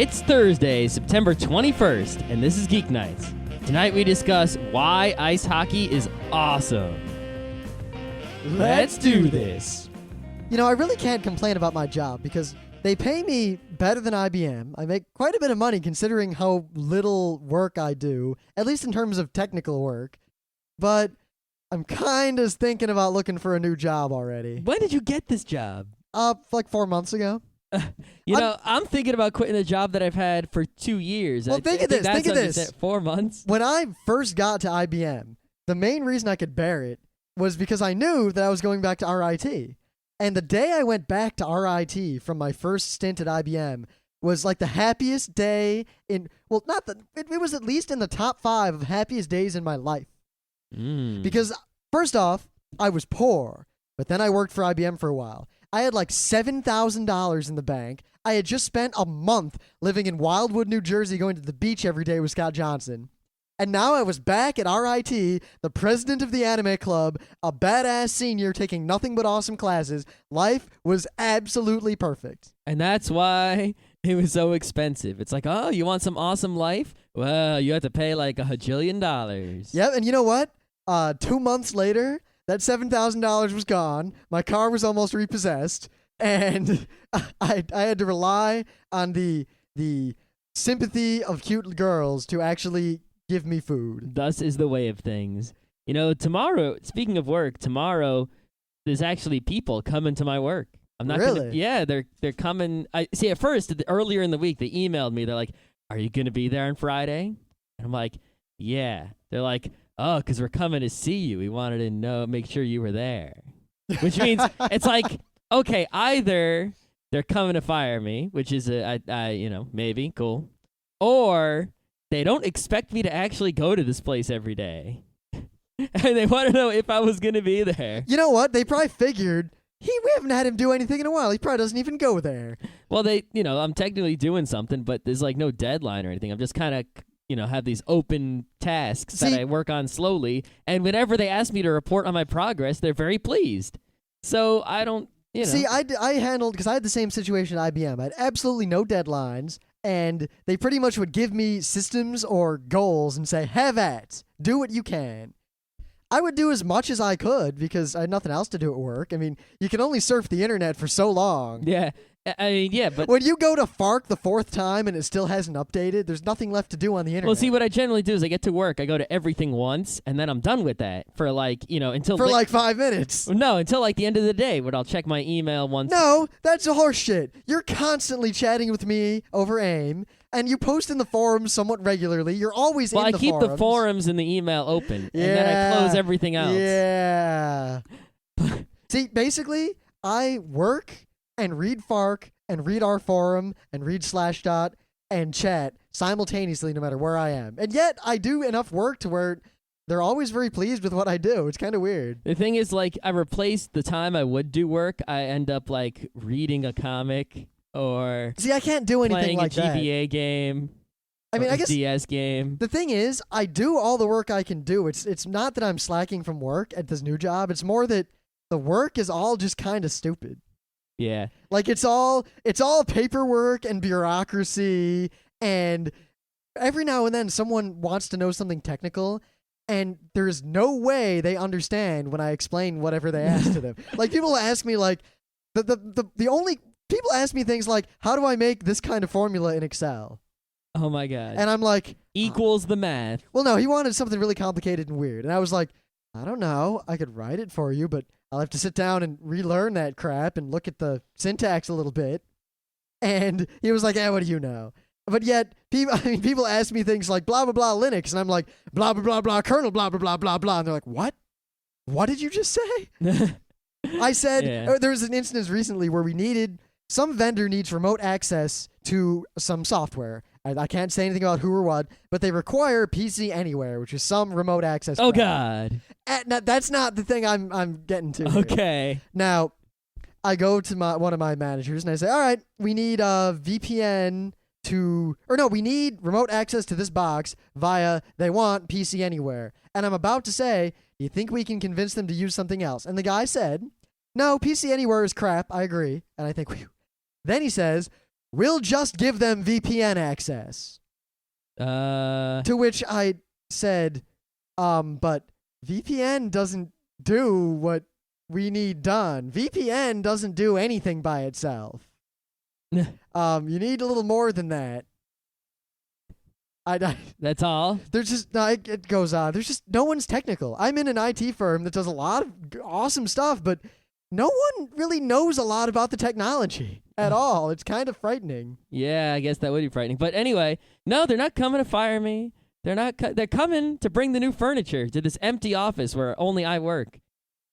It's Thursday, September 21st, and this is Geeknights. Tonight we discuss why ice hockey is awesome. Let's do this. You know, I really can't complain about my job because they pay me better than IBM. I make quite a bit of money considering how little work I do, at least in terms of technical work. But I'm kind of thinking about looking for a new job already. When did you get this job? Like 4 months ago. I'm thinking about quitting a job that I've had for 2 years. Well, think of this. 4 months? When I first got to IBM, the main reason I could bear it was because I knew that I was going back to RIT. And the day I went back to RIT from my first stint at IBM was like the happiest day it was at least in the top 5 of happiest days in my life. Because first off, I was poor, but then I worked for IBM for a while. I had like $7,000 in the bank. I had just spent a month living in Wildwood, New Jersey, going to the beach every day with Scott Johnson. And now I was back at RIT, the president of the anime club, a badass senior taking nothing but awesome classes. Life was absolutely perfect. And that's why it was so expensive. It's like, oh, you want some awesome life? Well, you have to pay like $1 bajillion. Yep, and you know what? 2 months later, that $7,000 was gone. My car was almost repossessed, and I had to rely on the sympathy of cute girls to actually give me food. Thus is the way of things. You know, tomorrow, speaking of work, tomorrow there's actually people coming to my work. I'm not Really? Yeah, they're coming. I see. At first, earlier in the week, they emailed me. They're like, "Are you gonna be there on Friday?" And I'm like, "Yeah." They're like, "Oh, because we're coming to see you. We wanted to make sure you were there." Which means it's like, okay, either they're coming to fire me, which is maybe cool, or they don't expect me to actually go to this place every day, and they want to know if I was gonna be there. You know what? They probably figured we haven't had him do anything in a while. He probably doesn't even go there. Well, I'm technically doing something, but there's like no deadline or anything. I'm just kind of have these open tasks that I work on slowly, and whenever they ask me to report on my progress, they're very pleased. So I don't, See, I handled, because I had the same situation at IBM. I had absolutely no deadlines, and they pretty much would give me systems or goals and say, have at, do what you can. I would do as much as I could because I had nothing else to do at work. I mean, you can only surf the internet for so long. Yeah. But when you go to FARC the 4th time and it still hasn't updated, there's nothing left to do on the internet. Well, see, what I generally do is I get to work, I go to everything once, and then I'm done with that for until... For like 5 minutes. No, until like the end of the day, when I'll check my email once. No, that's a horse shit. You're constantly chatting with me over AIM, and you post in the forums somewhat regularly. You're always in the forums. Well, I keep the forums and the email open, and then I close everything else. Yeah. See, basically, I work and read FARC and read our forum and read Slashdot and chat simultaneously no matter where I am. And yet I do enough work to where they're always very pleased with what I do. It's kind of weird. The thing is, like, I replaced the time I would do work. I end up, like, reading a comic or... See, I can't do anything like that. Playing a GBA game. I mean, I guess... DS game. The thing is, I do all the work I can do. It's not that I'm slacking from work at this new job. It's more that the work is all just kind of stupid. Yeah. Like it's all paperwork and bureaucracy, and every now and then someone wants to know something technical, and there's no way they understand when I explain whatever they ask to them. Like people ask me like people ask me things like, how do I make this kind of formula in Excel? Oh my God. And I'm like, equals the math. Well, no, he wanted something really complicated and weird. And I was like, I don't know. I could write it for you, but I'll have to sit down and relearn that crap and look at the syntax a little bit. And he was like, what do you know? But yet, people ask me things like blah, blah, blah, Linux. And I'm like, blah, blah, blah, blah, kernel, blah, blah, blah, blah, blah. And they're like, what? What did you just say? I said, there was an instance recently where some vendor needs remote access to some software. I can't say anything about who or what, but they require PC Anywhere, which is some remote access. Oh, God. That's not the thing I'm getting to. Okay. Here. Now, I go to one of my managers and I say, all right, we need a VPN we need remote access to this box they want PC Anywhere. And I'm about to say, do you think we can convince them to use something else? And the guy said, no, PC Anywhere is crap. I agree. And I think, whew. Then he says, we'll just give them VPN access. To which I said, but VPN doesn't do what we need done. VPN doesn't do anything by itself. You need a little more than that. That's all? There's just, no, it goes on. There's just, no one's technical. I'm in an IT firm that does a lot of awesome stuff, but no one really knows a lot about the technology at all. It's kind of frightening. Yeah, I guess that would be frightening. But anyway, no, they're not coming to fire me. They're coming to bring the new furniture to this empty office where only I work.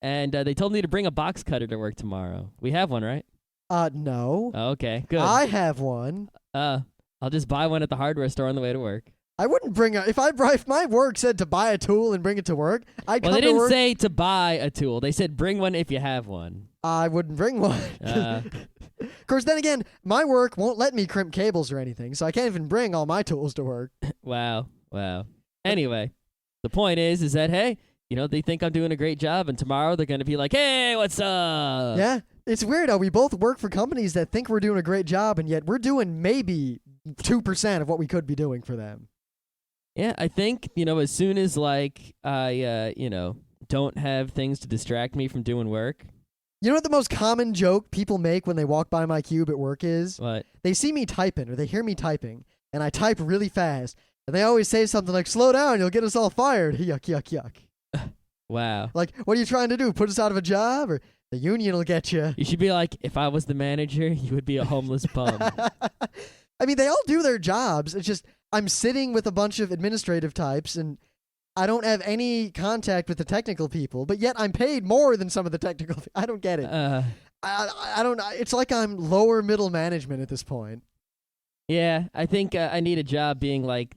And they told me to bring a box cutter to work tomorrow. We have one, right? No. Oh, okay, good. I have one. I'll just buy one at the hardware store on the way to work. I wouldn't bring if my work said to buy a tool and bring it to work, I'd come to work. Well, they didn't say to buy a tool. They said bring one if you have one. I wouldn't bring one. Of course, then again, my work won't let me crimp cables or anything, so I can't even bring all my tools to work. Wow. Anyway, the point is that, hey, they think I'm doing a great job, and tomorrow they're going to be like, hey, what's up? Yeah, it's weird how we both work for companies that think we're doing a great job, and yet we're doing maybe 2% of what we could be doing for them. Yeah, I think, as soon as, I, don't have things to distract me from doing work. You know what the most common joke people make when they walk by my cube at work is? What? They see me typing, or they hear me typing, and I type really fast, and they always say something like, slow down, you'll get us all fired. Yuck, yuck, yuck. Wow. Like, what are you trying to do, put us out of a job? Or the union will get you. You should be like, if I was the manager, you would be a homeless bum. I mean, they all do their jobs. It's just I'm sitting with a bunch of administrative types, and I don't have any contact with the technical people, but yet I'm paid more than some of the technical I don't get it. I don't know. It's like I'm lower middle management at this point. Yeah, I think I need a job being like...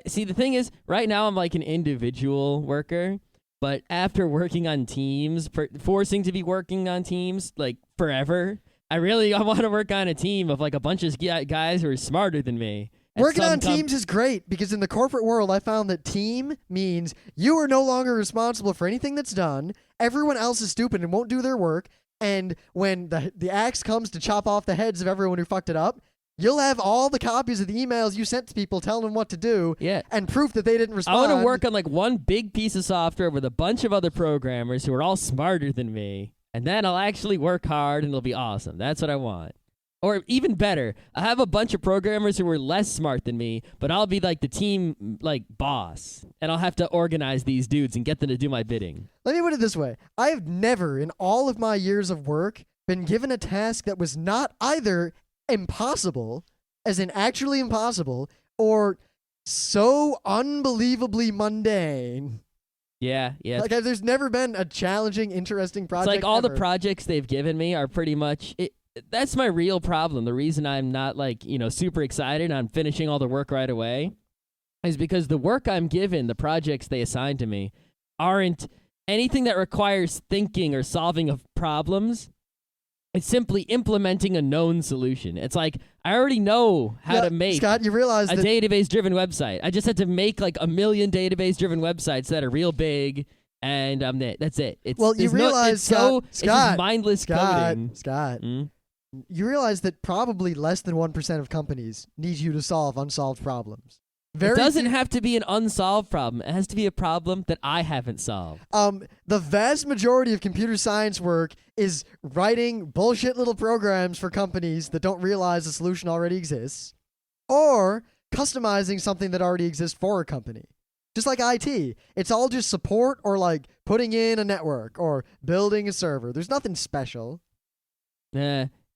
see, the thing is, right now I'm like an individual worker, but after working on teams, forcing to be working on teams, like, forever, I want to work on a team of, like, a bunch of guys who are smarter than me. Working on teams is great because in the corporate world, I found that team means you are no longer responsible for anything that's done. Everyone else is stupid and won't do their work. And when the axe comes to chop off the heads of everyone who fucked it up, you'll have all the copies of the emails you sent to people telling them what to do and proof that they didn't respond. I want to work on, like, one big piece of software with a bunch of other programmers who are all smarter than me. And then I'll actually work hard and it'll be awesome. That's what I want. Or even better, I have a bunch of programmers who are less smart than me, but I'll be like the team boss, and I'll have to organize these dudes and get them to do my bidding. Let me put it this way. I have never in all of my years of work been given a task that was not either impossible, as in actually impossible, or so unbelievably mundane. Yeah. Like, there's never been a challenging, interesting project. It's like all ever. the projects they've given me are pretty much it. That's my real problem. The reason I'm not super excited and I'm finishing all the work right away is because the work I'm given, the projects they assign to me, aren't anything that requires thinking or solving of problems. It's simply implementing a known solution. It's like, I already know how to make Scott, you realize a database-driven website. I just had to make like 1 million database-driven websites that are real big, and that's it. It's just mindless coding. Scott. You realize that probably less than 1% of companies need you to solve unsolved problems. It doesn't have to be an unsolved problem. It has to be a problem that I haven't solved. The vast majority of computer science work is writing bullshit little programs for companies that don't realize the solution already exists, or customizing something that already exists for a company. Just like IT. It's all just support or like putting in a network or building a server. There's nothing special.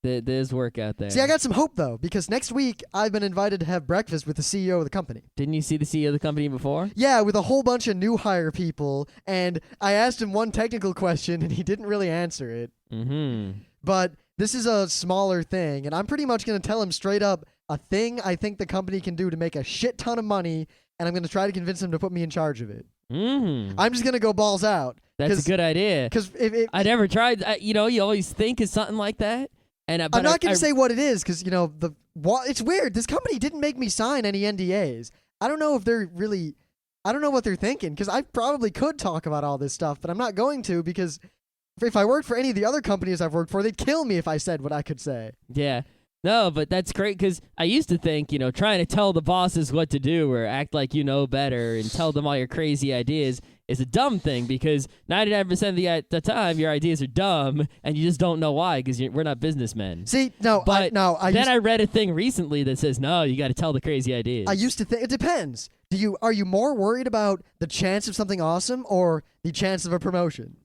There's work out there. See, I got some hope, though, because next week I've been invited to have breakfast with the CEO of the company. Didn't you see the CEO of the company before? Yeah, with a whole bunch of new hire people, and I asked him one technical question, and he didn't really answer it. Mm-hmm. But this is a smaller thing, and I'm pretty much going to tell him straight up a thing I think the company can do to make a shit ton of money, and I'm going to try to convince him to put me in charge of it. Mm-hmm. I'm just going to go balls out. That's a good idea. Because I never tried. You always think of something like that. And I'm not going to say what it is because, it's weird. This company didn't make me sign any NDAs. I don't know if they're really, I don't know what they're thinking because I probably could talk about all this stuff, but I'm not going to because if I worked for any of the other companies I've worked for, they'd kill me if I said what I could say. Yeah. No, but that's great because I used to think, trying to tell the bosses what to do or act like you know better and tell them all your crazy ideas is a dumb thing because 99% of the time your ideas are dumb and you just don't know why because we're not businessmen. See, no, but I read a thing recently that says, no, you got to tell the crazy ideas. I used to think, it depends. Are you more worried about the chance of something awesome or the chance of a promotion?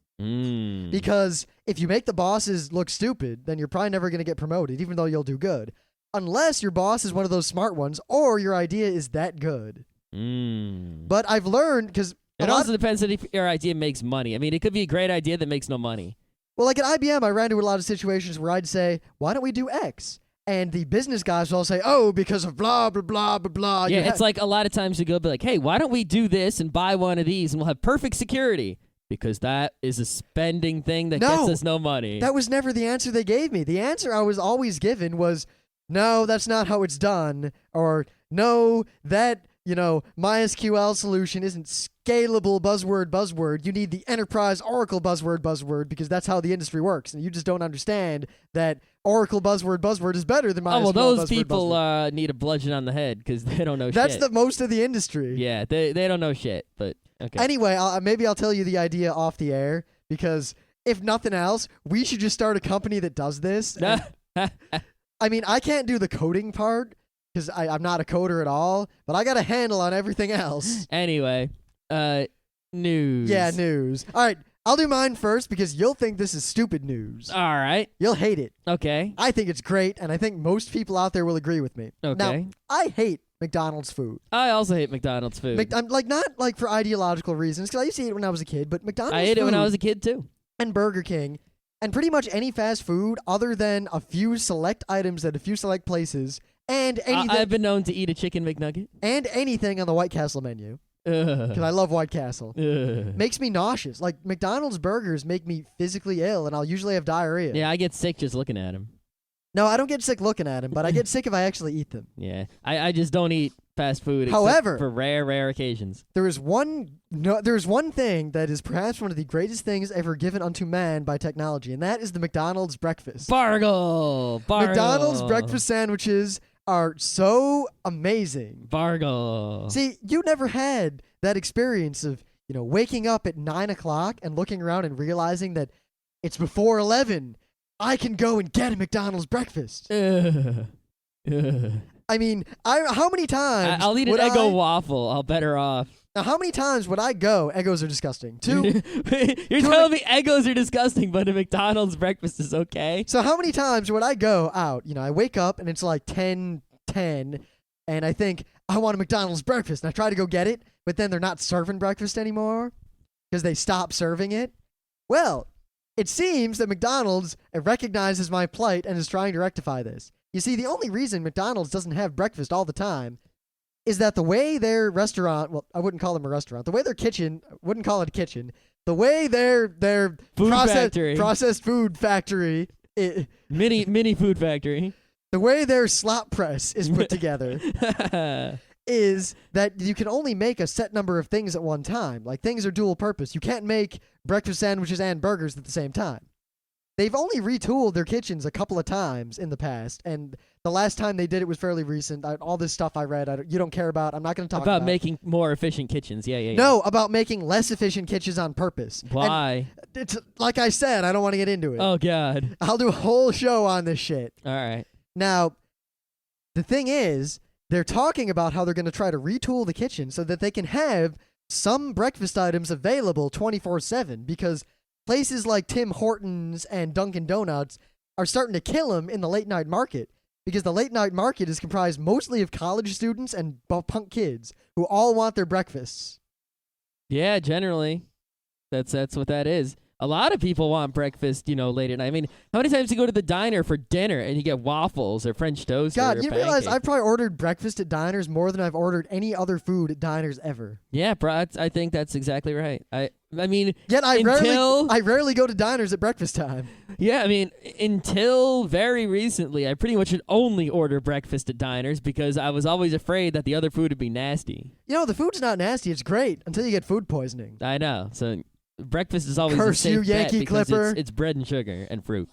Because if you make the bosses look stupid, then you're probably never going to get promoted, even though you'll do good. Unless your boss is one of those smart ones, or your idea is that good. But I've learned, because... It also depends on if your idea makes money. I mean, it could be a great idea that makes no money. Well, like at IBM, I ran into a lot of situations where I'd say, why don't we do X? And the business guys will all say, oh, because of blah, blah, blah, blah, blah. Yeah, it's like a lot of times you go be like, hey, why don't we do this and buy one of these and we'll have perfect security? Because that is a spending thing that gets us no money. That was never the answer they gave me. The answer I was always given was, no, that's not how it's done. Or, no, that, MySQL solution isn't scalable buzzword. You need the enterprise Oracle buzzword because that's how the industry works. And you just don't understand that Oracle buzzword is better than MySQL buzzword. Oh, well, those people need a bludgeon on the head because they don't know shit. That's the most of the industry. Yeah, they don't know shit, but... Okay. Anyway, maybe I'll tell you the idea off the air because if nothing else, we should just start a company that does this. I mean, I can't do the coding part because I'm not a coder at all, but I got a handle on everything else. Anyway, news. Yeah, news. All right, I'll do mine first because you'll think this is stupid news. All right. You'll hate it. Okay. I think it's great, and I think most people out there will agree with me. Okay. Now, I hate McDonald's food. I also hate McDonald's food. I'm not for ideological reasons, because I used to eat it when I was a kid, but McDonald's I ate it when I was a kid, too. And Burger King, and pretty much any fast food other than a few select items at a few select places, and anything... I've been known to eat a chicken McNugget. And anything on the White Castle menu. Because I love White Castle. Makes me nauseous. Like, McDonald's burgers make me physically ill, and I'll usually have diarrhea. Yeah, I get sick just looking at them. No, I don't get sick looking at them, but I get sick if I actually eat them. Yeah, I just don't eat fast food However, except for rare occasions. There is one thing that is perhaps one of the greatest things ever given unto man by technology, and that is the McDonald's breakfast. Bargle. McDonald's breakfast sandwiches are so amazing. Bargle. See, you never had that experience of, waking up at 9 o'clock and looking around and realizing that it's before 11. I can go and get a McDonald's breakfast. I mean, how many times... I'll eat an Eggo waffle. I'll better off. Now, how many times would I go... Eggos are disgusting. You're telling me Eggos are disgusting, but a McDonald's breakfast is okay? So how many times would I go out? I wake up and it's like 10:10, and I think, I want a McDonald's breakfast. And I try to go get it, but then they're not serving breakfast anymore because they stopped serving it. Well... It seems that McDonald's recognizes my plight and is trying to rectify this. You see, the only reason McDonald's doesn't have breakfast all the time is that the way their restaurant, well, I wouldn't call them a restaurant, the way their kitchen, wouldn't call it a kitchen, the way their processed food factory, mini food factory, the way their slop press is put together is that you can only make a set number of things at one time. Like, things are dual purpose. You can't make breakfast sandwiches and burgers at the same time. They've only retooled their kitchens a couple of times in the past, and the last time they did it was fairly recent. All this stuff I read, you don't care about. I'm not going to talk about making more efficient kitchens. Yeah. No, about making less efficient kitchens on purpose. Why? And it's like I said, I don't want to get into it. Oh, God. I'll do a whole show on this shit. All right. Now, the thing is, they're talking about how they're going to try to retool the kitchen so that they can have some breakfast items available 24/7 because places like Tim Hortons and Dunkin' Donuts are starting to kill them in the late night market because the late night market is comprised mostly of college students and punk kids who all want their breakfasts. Yeah, generally. That's what that is. A lot of people want breakfast, late at night. I mean, how many times do you go to the diner for dinner and you get waffles or French toast? God, or you realize I've probably ordered breakfast at diners more than I've ordered any other food at diners ever. Yeah, bro, I think that's exactly right. I mean, yet I rarely go to diners at breakfast time. Yeah, I mean, until very recently, I pretty much would only order breakfast at diners because I was always afraid that the other food would be nasty. The food's not nasty. It's great until you get food poisoning. I know. So breakfast is always Curse a safe you, Yankee bet because Clipper. it's bread and sugar and fruit.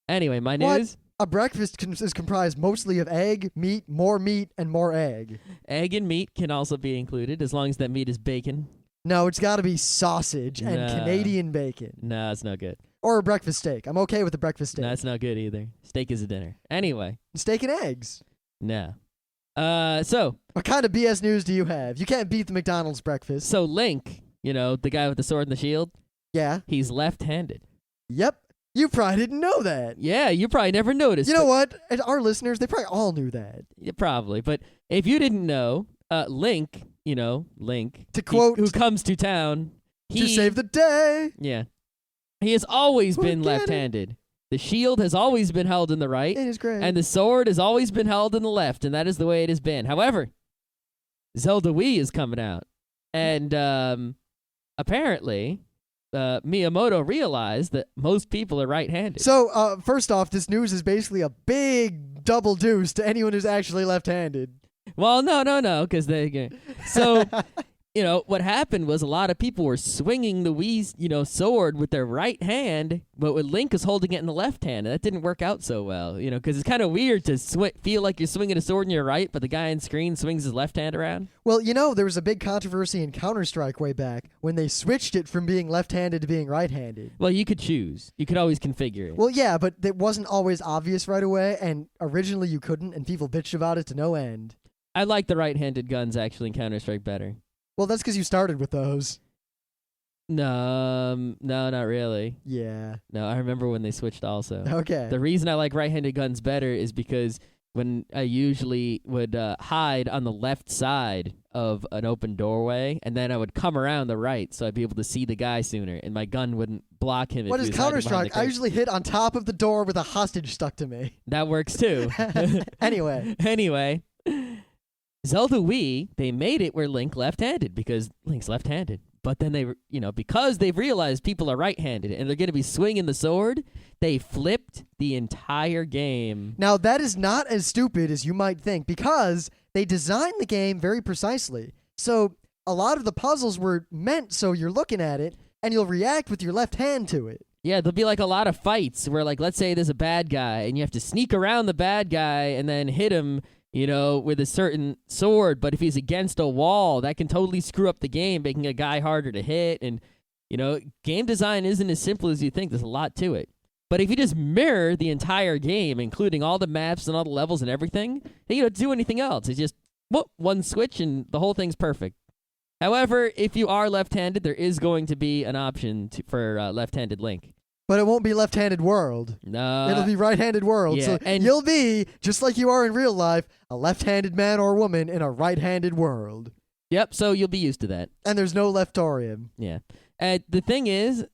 Anyway, my news. A breakfast is comprised mostly of egg, meat, and more egg. Egg and meat can also be included as long as that meat is bacon. No, it's got to be sausage and No. Canadian bacon. No, it's no good. Or a breakfast steak. I'm okay with a breakfast steak. No, it's no good either. Steak is a dinner. Anyway. Steak and eggs. No. So What kind of BS news do you have? You can't beat the McDonald's breakfast. Link, the guy with the sword and the shield, Yeah. he's left-handed. Yep. You probably didn't know that. Yeah, you probably never noticed. You know what? And our listeners, they probably all knew that. Yeah, probably. But if you didn't know, Link, Link, To quote- who comes to town, To save the day. Yeah. He has always been Forget it. left-handed. The shield has always been held in the right, It is great. and the sword has always been held in the left, and that is the way it has been. However, Zelda Wii is coming out, and apparently Miyamoto realized that most people are right-handed. So, first off, this news is basically a big double deuce to anyone who's actually left-handed. Well, no, because they... So... what happened was a lot of people were swinging the Wii, sword with their right hand, but with Link is holding it in the left hand, and that didn't work out so well, because it's kind of weird to feel like you're swinging a sword in your right, but the guy on screen swings his left hand around. Well, there was a big controversy in Counter-Strike way back when they switched it from being left-handed to being right-handed. Well, you could choose. You could always configure it. Well, yeah, but it wasn't always obvious right away, and originally you couldn't, and people bitched about it to no end. I like the right-handed guns, actually, in Counter-Strike better. Well, that's because you started with those. No, not really. Yeah. No, I remember when they switched also. Okay. The reason I like right-handed guns better is because when I usually would hide on the left side of an open doorway, and then I would come around the right so I'd be able to see the guy sooner, and my gun wouldn't block him. What if is he was hiding behind Counter-Strike? the I curtain. usually hit on top of the door with a hostage stuck to me. That works too. Anyway. Zelda Wii, they made it where Link left-handed because Link's left-handed. But then they, because they've realized people are right-handed and they're going to be swinging the sword, they flipped the entire game. Now, that is not as stupid as you might think because they designed the game very precisely. So a lot of the puzzles were meant so you're looking at it and you'll react with your left hand to it. Yeah, there'll be like a lot of fights where, like, let's say there's a bad guy and you have to sneak around the bad guy and then hit him, with a certain sword. But if he's against a wall, that can totally screw up the game, making a guy harder to hit. And, game design isn't as simple as you think. There's a lot to it. But if you just mirror the entire game, including all the maps and all the levels and everything, then you don't do anything else. It's just one switch and the whole thing's perfect. However, if you are left-handed, there is going to be an option for left-handed Link. But it won't be left-handed world. No. It'll be right-handed world. Yeah, So and- you'll be, just like you are in real life, a left-handed man or woman in a right-handed world. Yep, so you'll be used to that. And there's no leftorium. Yeah. The thing is,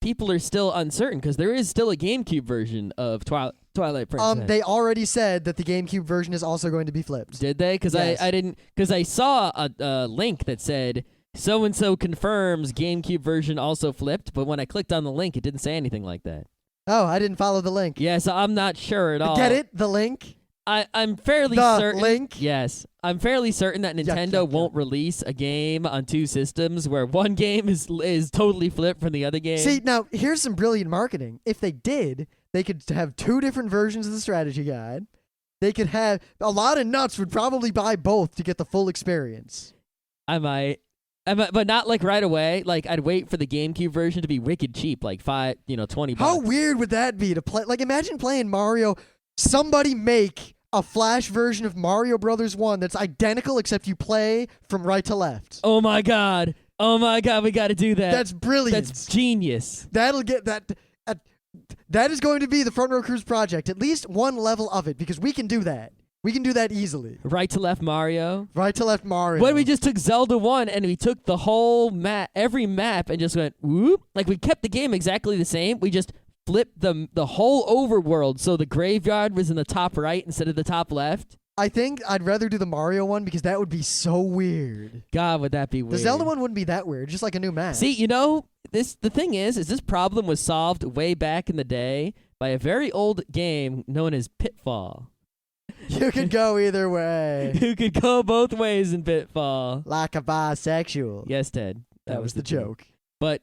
people are still uncertain because there is still a GameCube version of Twilight Princess. They already said that the GameCube version is also going to be flipped. Did they? Because Yes. I didn't. Because I saw a link that said so and so confirms GameCube version also flipped, but when I clicked on the link, it didn't say anything like that. Oh, I didn't follow the link. Yeah, so I'm not sure at all. Get it? The link? I'm fairly The certain. link? Yes, I'm fairly certain that Nintendo yuck, yuck. won't release a game on two systems where one game is totally flipped from the other game. See, now, here's some brilliant marketing. If they did, they could have two different versions of the strategy guide. They could have... A lot of nuts would probably buy both to get the full experience. I might, but not like right away. Like I'd wait for the GameCube version to be wicked cheap, like $20. How weird would that be to play? Like, imagine playing Mario. Somebody make a Flash version of Mario Brothers 1 that's identical except you play from right to left. Oh my god, we got to do that. That's brilliant. That's genius. That'll get that. That is going to be the Front Row Cruise project. At least one level of it because we can do that. We can do that easily. Right to left Mario. Right to left Mario. What if we just took Zelda 1 and we took the whole map, every map, and just went whoop? Like we kept the game exactly the same. We just flipped the whole overworld so the graveyard was in the top right instead of the top left. I think I'd rather do the Mario one because that would be so weird. God, would that be weird? The Zelda one wouldn't be that weird, just like a new map. See, the thing is this problem was solved way back in the day by a very old game known as Pitfall. You could go either way. You could go both ways in Pitfall. Like a bisexual. Yes, Ted. That was the joke. But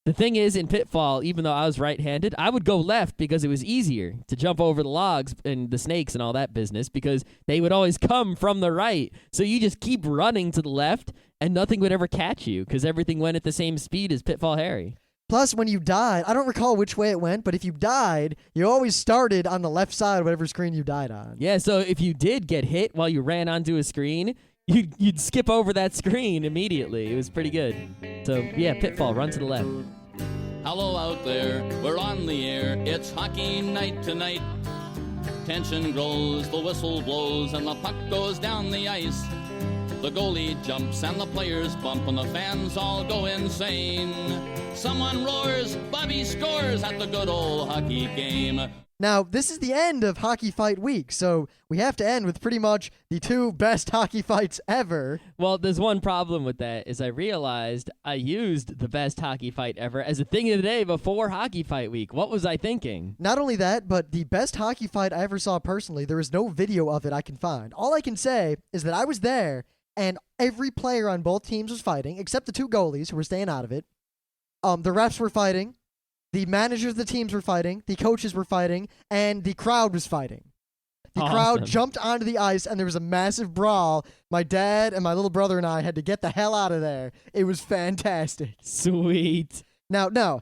The thing is, in Pitfall, even though I was right-handed, I would go left because it was easier to jump over the logs and the snakes and all that business because they would always come from the right. So you just keep running to the left and nothing would ever catch you because everything went at the same speed as Pitfall Harry. Plus, when you died, I don't recall which way it went, but if you died, you always started on the left side of whatever screen you died on. Yeah, so if you did get hit while you ran onto a screen, you'd skip over that screen immediately. It was pretty good. So, yeah, Pitfall, run to the left. Hello out there, we're on the air. It's hockey night tonight. Tension grows, the whistle blows, and the puck goes down the ice. The goalie jumps and the players bump and the fans all go insane. Someone roars, Bobby scores at the good old hockey game. Now, this is the end of Hockey Fight Week, so we have to end with pretty much the 2 best hockey fights ever. Well, there's one problem with that is I realized I used the best hockey fight ever as a thing of the day before Hockey Fight Week. What was I thinking? Not only that, but the best hockey fight I ever saw personally, there is no video of it I can find. All I can say is that I was there, and every player on both teams was fighting, except the 2 goalies who were staying out of it. The refs were fighting. The managers of the teams were fighting, the coaches were fighting, and the crowd was fighting. The crowd jumped onto the ice, and there was a massive brawl. My dad and my little brother and I had to get the hell out of there. It was fantastic. Sweet. Now,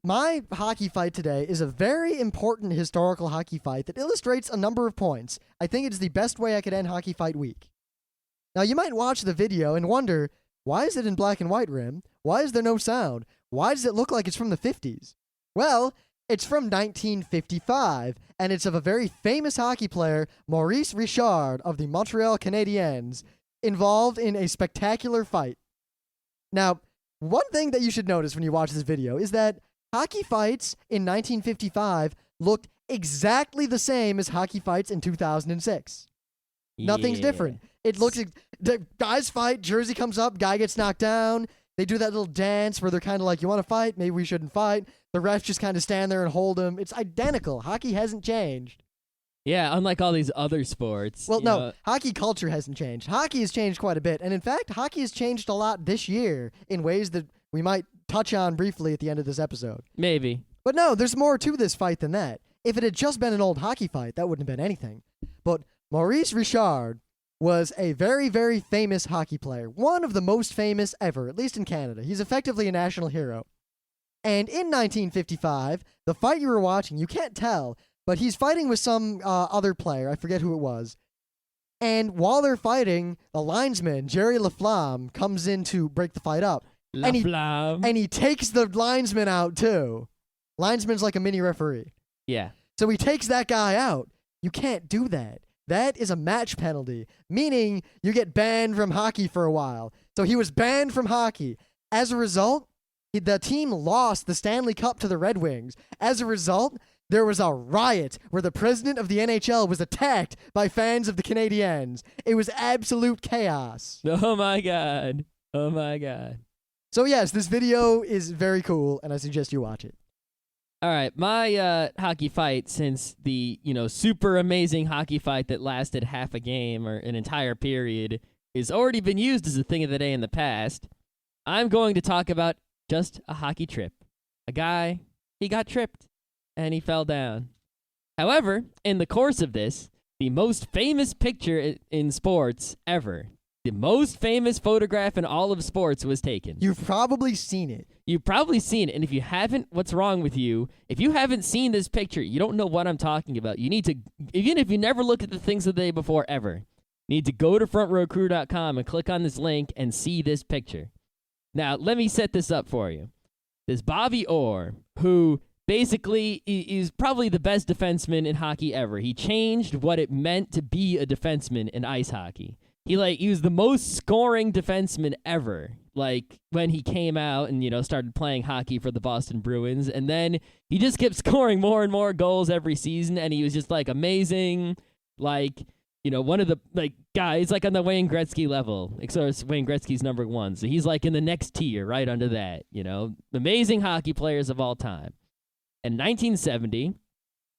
my hockey fight today is a very important historical hockey fight that illustrates a number of points. I think it is the best way I could end Hockey Fight Week. Now, you might watch the video and wonder, why is it in black and white, Rim? Why is there no sound? Why does it look like it's from the 50s? Well, it's from 1955, and it's of a very famous hockey player, Maurice Richard of the Montreal Canadiens, involved in a spectacular fight. Now, one thing that you should notice when you watch this video is that hockey fights in 1955 looked exactly the same as hockey fights in 2006. Nothing's different. It looks, the guys fight, jersey comes up, guy gets knocked down. They do that little dance where they're kind of like, you want to fight? Maybe we shouldn't fight. The refs just kind of stand there and hold them. It's identical. Hockey hasn't changed. Yeah, unlike all these other sports. Well, no, hockey culture hasn't changed. Hockey has changed quite a bit. And in fact, hockey has changed a lot this year in ways that we might touch on briefly at the end of this episode. Maybe. But no, there's more to this fight than that. If it had just been an old hockey fight, that wouldn't have been anything. But Maurice Richard was a very, very famous hockey player. One of the most famous ever, at least in Canada. He's effectively a national hero. And in 1955, the fight you were watching, you can't tell, but he's fighting with some other player. I forget who it was. And while they're fighting, the linesman, Jerry Laflamme, comes in to break the fight up. And he takes the linesman out, too. Linesman's like a mini referee. Yeah. So he takes that guy out. You can't do that. That is a match penalty, meaning you get banned from hockey for a while. So he was banned from hockey. As a result, the team lost the Stanley Cup to the Red Wings. As a result, there was a riot where the president of the NHL was attacked by fans of the Canadiens. It was absolute chaos. Oh, my God. Oh, my God. So, yes, this video is very cool, and I suggest you watch it. All right, my hockey fight since the, super amazing hockey fight that lasted half a game or an entire period has already been used as a thing of the day in the past. I'm going to talk about just a hockey trip. A guy, he got tripped, and he fell down. However, in the course of this, the most famous picture in sports ever, the most famous photograph in all of sports was taken. You've probably seen it. You've probably seen it, and if you haven't, what's wrong with you? If you haven't seen this picture, you don't know what I'm talking about. You need to, even if you never looked at the things of the day before ever, you need to go to frontrowcrew.com and click on this link and see this picture. Now, let me set this up for you. There's Bobby Orr, who basically is probably the best defenseman in hockey ever. He changed what it meant to be a defenseman in ice hockey. He was the most scoring defenseman ever, when he came out and, started playing hockey for the Boston Bruins. And then he just kept scoring more and more goals every season, and he was just, amazing. One of the, guys, on the Wayne Gretzky level. Except Wayne Gretzky's number 1, so he's, in the next tier, right under that, Amazing hockey players of all time. In 1970...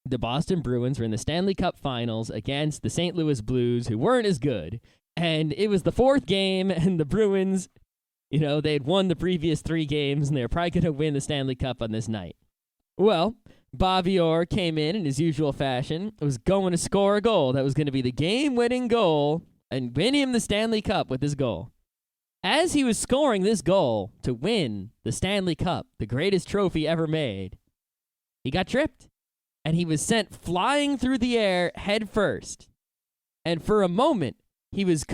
the Boston Bruins were in the Stanley Cup Finals against the St. Louis Blues, who weren't as good. And it was the 4th game, and the Bruins, You know, they had won the previous 3 games, and they were probably going to win the Stanley Cup on this night. Well, Bobby Orr came in his usual fashion, was going to score a goal that was going to be the game-winning goal and win him the Stanley Cup with his goal. As he was scoring this goal to win the Stanley Cup, the greatest trophy ever made, he got tripped, and he was sent flying through the air head first. And for a moment, he was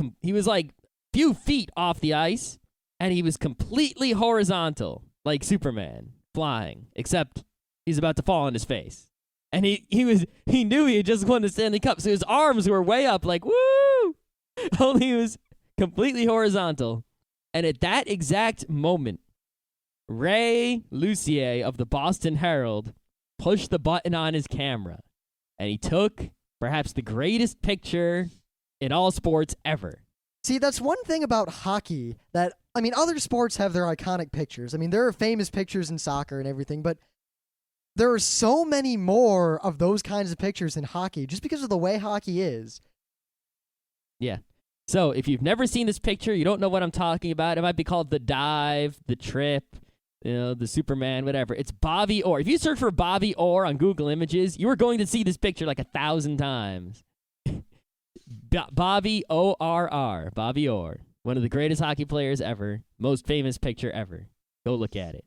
like few feet off the ice, and he was completely horizontal, like Superman, flying, except he's about to fall on his face. And he knew he had just won the Stanley Cup, so his arms were way up, like, woo! Only he was completely horizontal. And at that exact moment, Ray Lucier of the Boston Herald pushed the button on his camera, and he took perhaps the greatest picture in all sports ever. See, that's one thing about hockey that, I mean, other sports have their iconic pictures. I mean, there are famous pictures in soccer and everything, but there are so many more of those kinds of pictures in hockey just because of the way hockey is. Yeah. So if you've never seen this picture, you don't know what I'm talking about. It might be called the dive, the trip, the Superman, whatever. It's Bobby Orr. If you search for Bobby Orr on Google Images, you are going to see this picture like 1,000 times. Bobby O-R-R. Bobby Orr. One of the greatest hockey players ever. Most famous picture ever. Go look at it.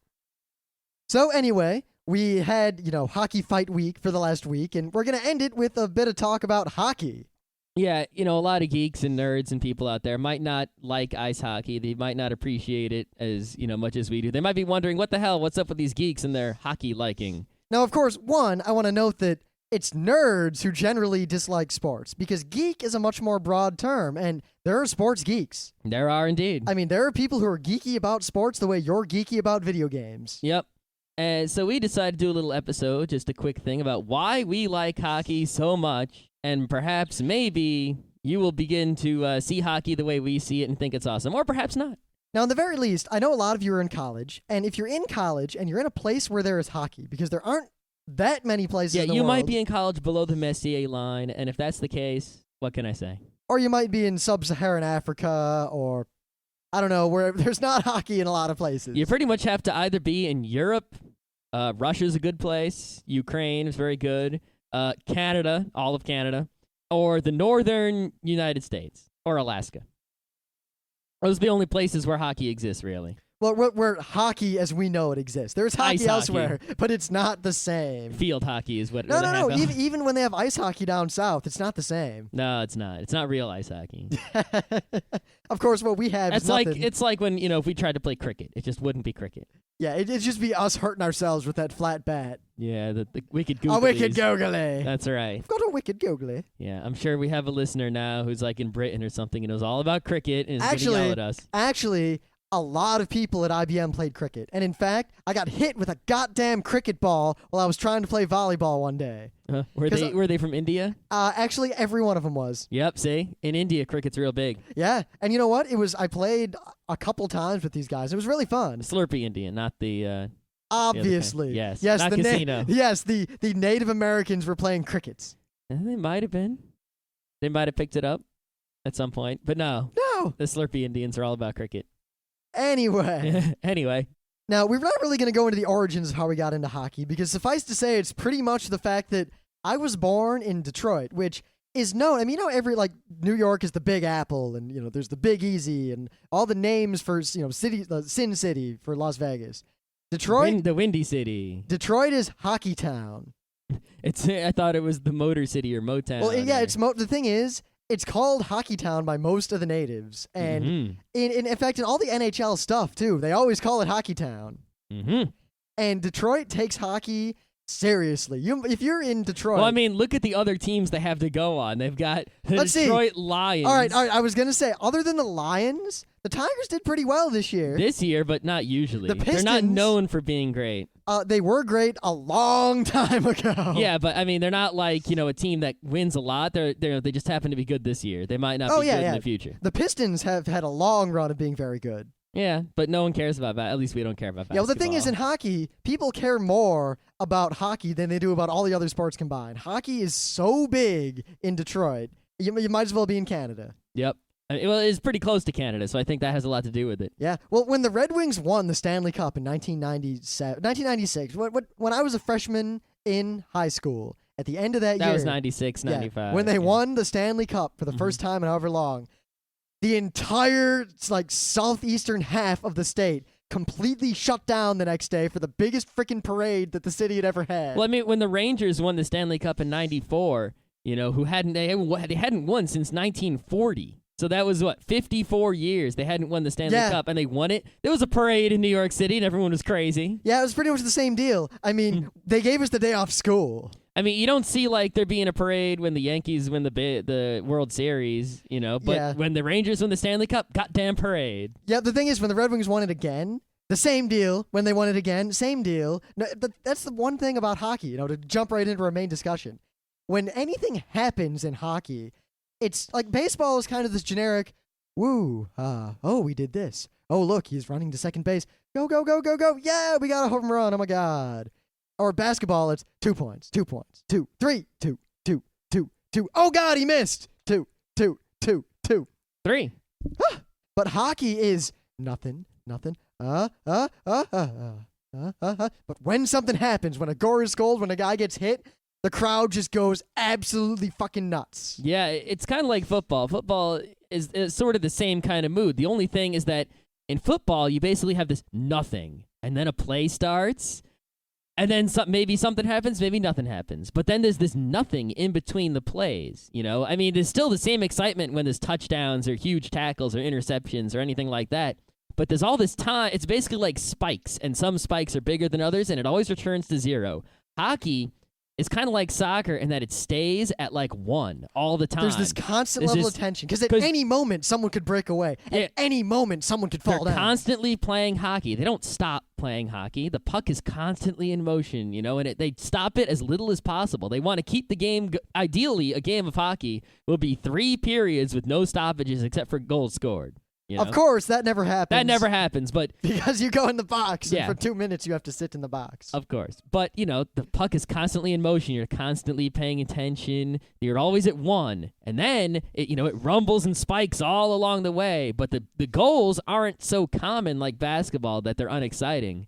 So anyway, we had, Hockey Fight Week for the last week, and we're going to end it with a bit of talk about hockey. Yeah, a lot of geeks and nerds and people out there might not like ice hockey. They might not appreciate it as, much as we do. They might be wondering, what's up with these geeks and their hockey liking? Now, of course, one, I want to note that it's nerds who generally dislike sports, because geek is a much more broad term, and there are sports geeks. There are indeed. I mean, there are people who are geeky about sports the way you're geeky about video games. Yep. And so we decided to do a little episode, just a quick thing about why we like hockey so much. And perhaps, maybe, you will begin to see hockey the way we see it and think it's awesome. Or perhaps not. Now, in the very least, I know a lot of you are in college. And if you're in college and you're in a place where there is hockey, because there aren't that many places in the world. Yeah, you might be in college below the Messier line. And if that's the case, what can I say? Or you might be in sub-Saharan Africa, or, I don't know, where there's not hockey in a lot of places. You pretty much have to either be in Europe. Russia's a good place. Ukraine is very good. Canada, all of Canada, or the northern United States, or Alaska. Those are the only places where hockey exists, really. Well, where hockey as we know it exists. There's hockey Ice elsewhere, but it's not the same. Field hockey is what. No. Even when they have ice hockey down south, it's not the same. No, it's not. It's not real ice hockey. Of course, what we have is nothing. It's like when, if we tried to play cricket, it just wouldn't be cricket. Yeah, it'd just be us hurting ourselves with that flat bat. Yeah, the wicked googlies. A wicked googly. That's right. I've got a wicked googly. Yeah, I'm sure we have a listener now who's like in Britain or something and knows all about cricket and is going to yell at us. Actually, a lot of people at IBM played cricket. And in fact, I got hit with a goddamn cricket ball while I was trying to play volleyball one day. Were they from India? Actually, every one of them was. Yep, see? In India, cricket's real big. Yeah, and you know what? I played a couple times with these guys. It was really fun. Slurpee Indian, not the... Obviously. Yes, not the casino. The Native Americans were playing crickets. They might have been. They might have picked it up at some point. But no. No. The Slurpee Indians are all about cricket. Anyway. Now, we're not really going to go into the origins of how we got into hockey, because suffice to say, it's pretty much the fact that I was born in Detroit, which is known. I mean, New York is the Big Apple, and, there's the Big Easy, and all the names for, Sin City for Las Vegas. Detroit. The Windy City. Detroit is Hockey Town. I thought it was the Motor City or Motown. Well, yeah, the thing is, it's called Hockey Town by most of the natives. And in fact, in all the NHL stuff, too, they always call it Hockey Town. Mm-hmm. And Detroit takes hockey seriously. If you're in Detroit... Well, I mean, look at the other teams they have to go on. They've got the Detroit Lions. All right. I was going to say, other than the Lions, the Tigers did pretty well this year. This year, but not usually. The Pistons, they're not known for being great. They were great a long time ago. Yeah, but I mean, they're not like, a team that wins a lot. They just happen to be good this year. They might not be good in the future. The Pistons have had a long run of being very good. Yeah, but no one cares about that. At least we don't care about basketball. Yeah, well, the thing is, in hockey, people care more about hockey than they do about all the other sports combined. Hockey is so big in Detroit, you might as well be in Canada. Yep. Well, it's pretty close to Canada, so I think that has a lot to do with it. Yeah. Well, when the Red Wings won the Stanley Cup in 1996, when I was a freshman in high school, at the end of that year. That was 96, 95. When they won the Stanley Cup for the first time in however long, the entire southeastern half of the state completely shut down the next day for the biggest freaking parade that the city had ever had. Well, I mean, when the Rangers won the Stanley Cup in 94, who hadn't won since 1940. So that was, 54 years they hadn't won the Stanley Cup, and they won it. There was a parade in New York City, and everyone was crazy. Yeah, it was pretty much the same deal. I mean, they gave us the day off school. I mean, you don't see, there being a parade when the Yankees win the World Series, but when the Rangers win the Stanley Cup, goddamn parade. Yeah, the thing is, when the Red Wings won it again, the same deal. When they won it again, same deal. No, that's the one thing about hockey, to jump right into our main discussion. When anything happens in hockey, it's like baseball is kind of this generic, woo, oh, we did this. Oh, look, he's running to second base. Go, go, go, go, go. Yeah, we got a home run. Oh, my God. Or basketball, it's 2 points, 2 points, 2, 3, 2, 2, 2, 2. Oh, God, he missed. 2, 2, 2, 2. 3. But hockey is nothing. But when something happens, when a goal is scored, when a guy gets hit, the crowd just goes absolutely fucking nuts. Yeah, it's kind of like football. Football is sort of the same kind of mood. The only thing is that in football, you basically have this nothing, and then a play starts, and then maybe something happens, maybe nothing happens. But then there's this nothing in between the plays, I mean, there's still the same excitement when there's touchdowns or huge tackles or interceptions or anything like that. But there's all this time. It's basically like spikes, and some spikes are bigger than others, and it always returns to 0. Hockey is kind of like soccer in that it stays at 1 all the time. There's this constant level of tension because at any moment someone could break away. At any moment someone could fall down. They're constantly playing hockey. They don't stop playing hockey. The puck is constantly in motion, and they stop it as little as possible. They want to keep the game. Ideally, a game of hockey will be 3 periods with no stoppages except for goals scored. Of course, that never happens. That never happens, but because you go in the box, and for 2 minutes you have to sit in the box. Of course, but the puck is constantly in motion. You're constantly paying attention. You're always at 1, and then it rumbles and spikes all along the way. But the goals aren't so common like basketball that they're unexciting.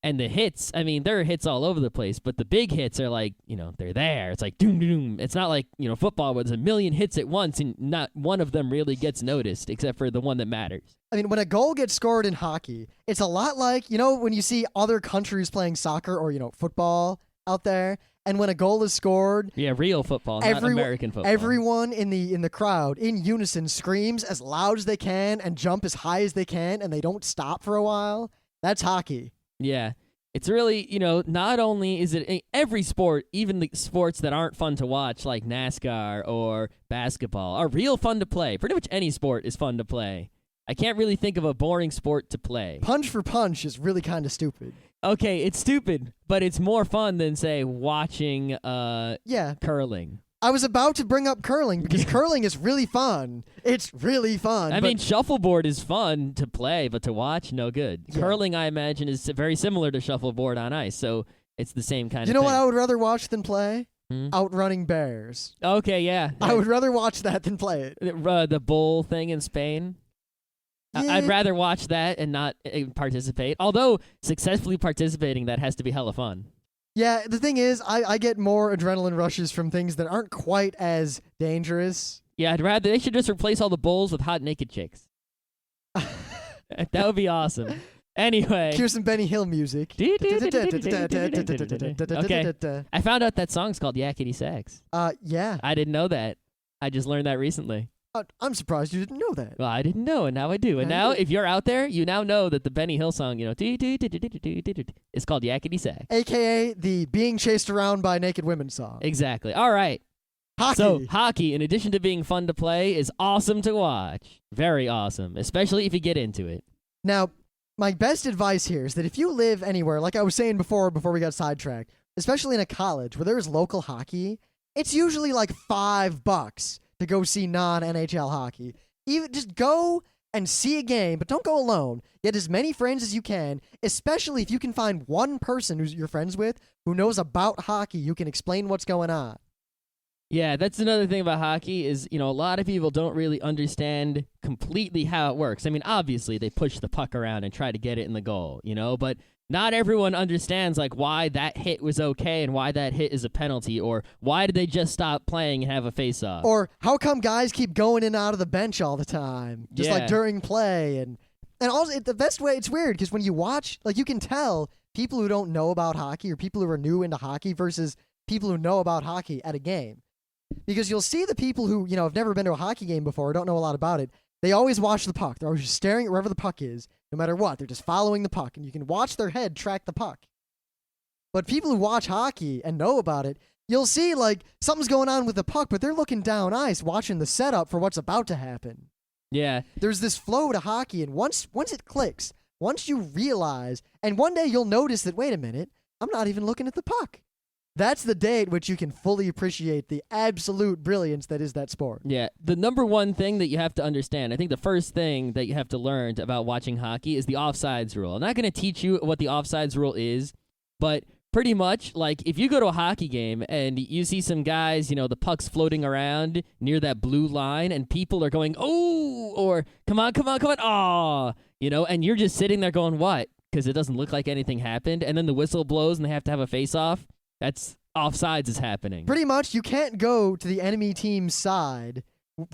And the hits, I mean, there are hits all over the place, but the big hits are they're there. It's like doom, doom. It's not like, football where there's a million hits at once and not one of them really gets noticed except for the one that matters. I mean, when a goal gets scored in hockey, it's a lot like, when you see other countries playing soccer or, football out there, and when a goal is scored... Yeah, real football, not American football. Everyone in the crowd, in unison, screams as loud as they can and jump as high as they can, and they don't stop for a while. That's hockey. Yeah, it's really, not only is it every sport, even the sports that aren't fun to watch, like NASCAR or basketball, are real fun to play. Pretty much any sport is fun to play. I can't really think of a boring sport to play. Punch for punch is really kind of stupid. Okay, it's stupid, but it's more fun than, say, watching curling. I was about to bring up curling because curling is really fun. It's really fun. I mean, shuffleboard is fun to play, but to watch, no good. Yeah. Curling, I imagine, is very similar to shuffleboard on ice, so it's the same kind of thing. You know what I would rather watch than play? Outrunning bears. Okay, yeah. I would rather watch that than play it. The bull thing in Spain? Yeah. I'd rather watch that and not participate. Although, successfully participating, that has to be hella fun. Yeah, the thing is, I get more adrenaline rushes from things that aren't quite as dangerous. Yeah, they should just replace all the bulls with hot naked chicks. That would be awesome. Anyway. Here's some Benny Hill music. Okay. I found out that song's called Yakety Sax. Yeah. I didn't know that. I just learned that recently. I'm surprised you didn't know that. Well, I didn't know, and now I do. And now, if you're out there, you now know that the Benny Hill song, is called Yakety Sax. AKA the being chased around by naked women song. Exactly. All right. Hockey. So, hockey, in addition to being fun to play, is awesome to watch. Very awesome, especially if you get into it. Now, my best advice here is that if you live anywhere, like I was saying before we got sidetracked, especially in a college where there is local hockey, it's usually like $5 to go see non-NHL hockey. Even just go and see a game, but don't go alone. Get as many friends as you can, especially if you can find one person who you're friends with who knows about hockey, who can explain what's going on. Yeah, that's another thing about hockey is, a lot of people don't really understand completely how it works. I mean, obviously they push the puck around and try to get it in the goal, but not everyone understands like why that hit was okay and why that hit is a penalty, or why did they just stop playing and have a face-off? Or how come guys keep going in and out of the bench all the time, just like Yeah. during play, and also the best way. It's weird because when you watch, like you can tell people who don't know about hockey or people who are new into hockey versus people who know about hockey at a game. Because you'll see the people who, have never been to a hockey game before or don't know a lot about it, they always watch the puck. They're always just staring at wherever the puck is, no matter what. They're just following the puck, and you can watch their head track the puck. But people who watch hockey and know about it, you'll see, like, something's going on with the puck, but they're looking down ice, watching the setup for what's about to happen. Yeah. There's this flow to hockey, and once it clicks, once you realize, and one day you'll notice that, wait a minute, I'm not even looking at the puck. That's the day at which you can fully appreciate the absolute brilliance that is that sport. Yeah, the number one thing that you have to understand, I think the first thing that you have to learn about watching hockey is the offsides rule. I'm not going to teach you what the offsides rule is, but pretty much, like, if you go to a hockey game and you see some guys, the puck's floating around near that blue line and people are going, oh, or come on, aw, and you're just sitting there going, what? Because it doesn't look like anything happened, and then the whistle blows and they have to have a face-off. That's offsides is happening. Pretty much, you can't go to the enemy team's side